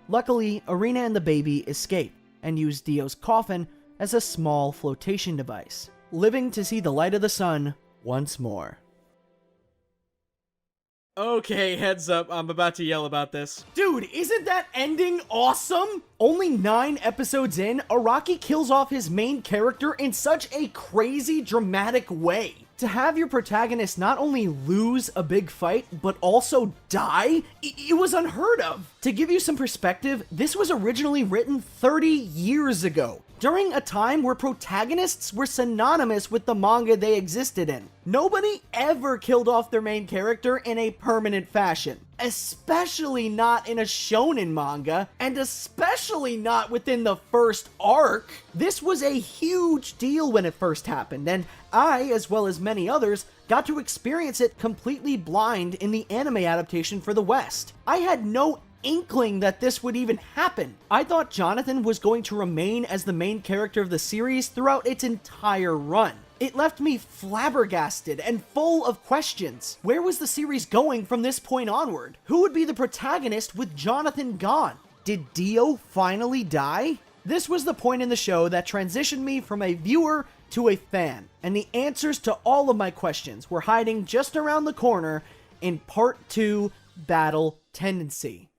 Luckily, Irina and the baby escape, and use Dio's coffin as a small flotation device, living to see the light of the sun once more. Okay, heads up, I'm about to yell about this. Dude, isn't that ending awesome? Only 9 episodes in, Araki kills off his main character in such a crazy, dramatic way. To have your protagonist not only lose a big fight, but also die, it was unheard of. To give you some perspective, this was originally written 30 years ago, during a time where protagonists were synonymous with the manga they existed in. Nobody ever killed off their main character in a permanent fashion, especially not in a shonen manga, and especially not within the first arc. This was a huge deal when it first happened, and I, as well as many others, got to experience it completely blind in the anime adaptation for the West. I had no inkling that this would even happen. I thought Jonathan was going to remain as the main character of the series throughout its entire run. It left me flabbergasted and full of questions. Where was the series going from this point onward? Who would be the protagonist with Jonathan gone? Did Dio finally die? This was the point in the show that transitioned me from a viewer to a fan, and the answers to all of my questions were hiding just around the corner in Part 2, Battle Tendency.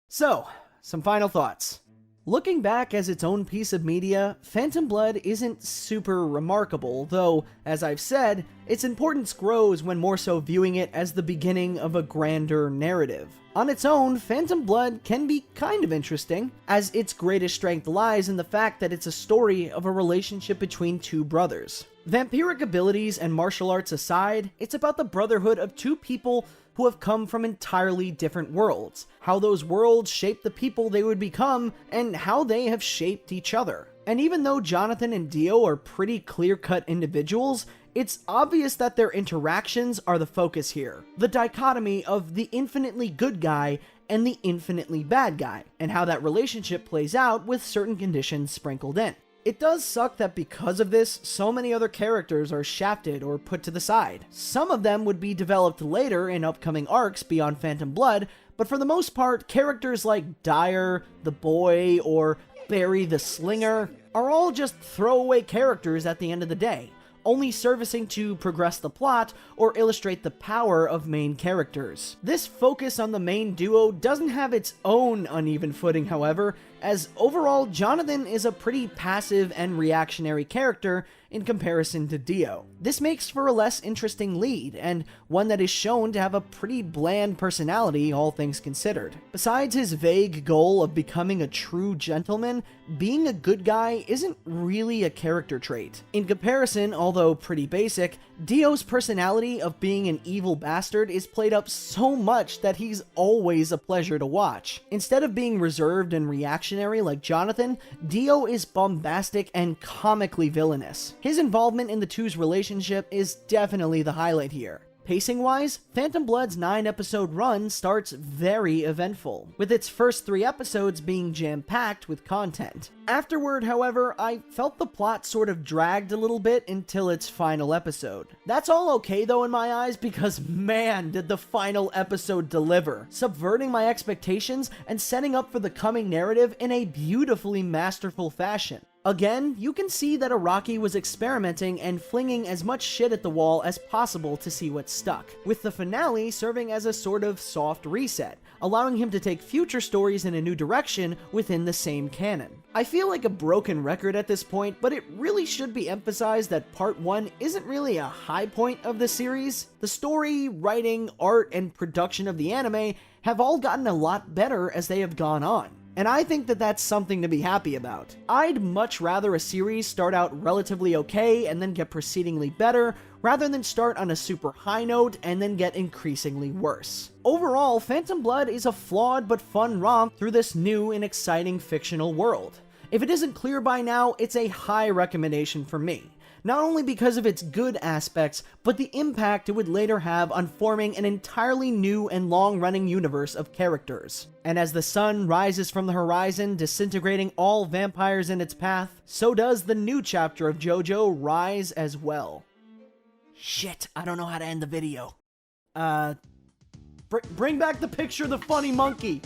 So, some final thoughts. Looking back as its own piece of media, Phantom Blood isn't super remarkable, though, as I've said, its importance grows when more so viewing it as the beginning of a grander narrative. On its own, Phantom Blood can be kind of interesting, as its greatest strength lies in the fact that it's a story of a relationship between two brothers. Vampiric abilities and martial arts aside, it's about the brotherhood of two people who have come from entirely different worlds, how those worlds shape the people they would become, and how they have shaped each other. And even though Jonathan and Dio are pretty clear-cut individuals, it's obvious that their interactions are the focus here. The dichotomy of the infinitely good guy and the infinitely bad guy, and how that relationship plays out with certain conditions sprinkled in. It does suck that because of this, so many other characters are shafted or put to the side. Some of them would be developed later in upcoming arcs beyond Phantom Blood, but for the most part, characters like Dyer, the Boy, or Barry the Slinger are all just throwaway characters at the end of the day, only servicing to progress the plot or illustrate the power of main characters. This focus on the main duo doesn't have its own uneven footing, however, as overall Jonathan is a pretty passive and reactionary character in comparison to Dio. This makes for a less interesting lead, and one that is shown to have a pretty bland personality, all things considered. Besides his vague goal of becoming a true gentleman, being a good guy isn't really a character trait. In comparison, although pretty basic, Dio's personality of being an evil bastard is played up so much that he's always a pleasure to watch. Instead of being reserved and reactionary like Jonathan, Dio is bombastic and comically villainous. His involvement in the two's relationship is definitely the highlight here. Pacing-wise, Phantom Blood's 9-episode run starts very eventful, with its first 3 episodes being jam-packed with content. Afterward, however, I felt the plot sort of dragged a little bit until its final episode. That's all okay though in my eyes, because man did the final episode deliver, subverting my expectations and setting up for the coming narrative in a beautifully masterful fashion. Again, you can see that Araki was experimenting and flinging as much shit at the wall as possible to see what stuck, with the finale serving as a sort of soft reset, allowing him to take future stories in a new direction within the same canon. I feel like a broken record at this point, but it really should be emphasized that Part 1 isn't really a high point of the series. The story, writing, art, and production of the anime have all gotten a lot better as they have gone on. And I think that that's something to be happy about. I'd much rather a series start out relatively okay and then get proceedingly better, rather than start on a super high note and then get increasingly worse. Overall, Phantom Blood is a flawed but fun romp through this new and exciting fictional world. If it isn't clear by now, it's a high recommendation for me. Not only because of its good aspects, but the impact it would later have on forming an entirely new and long-running universe of characters. And as the sun rises from the horizon, disintegrating all vampires in its path, so does the new chapter of Jojo rise as well. Shit, I don't know how to end the video. Bring back the picture of the funny monkey!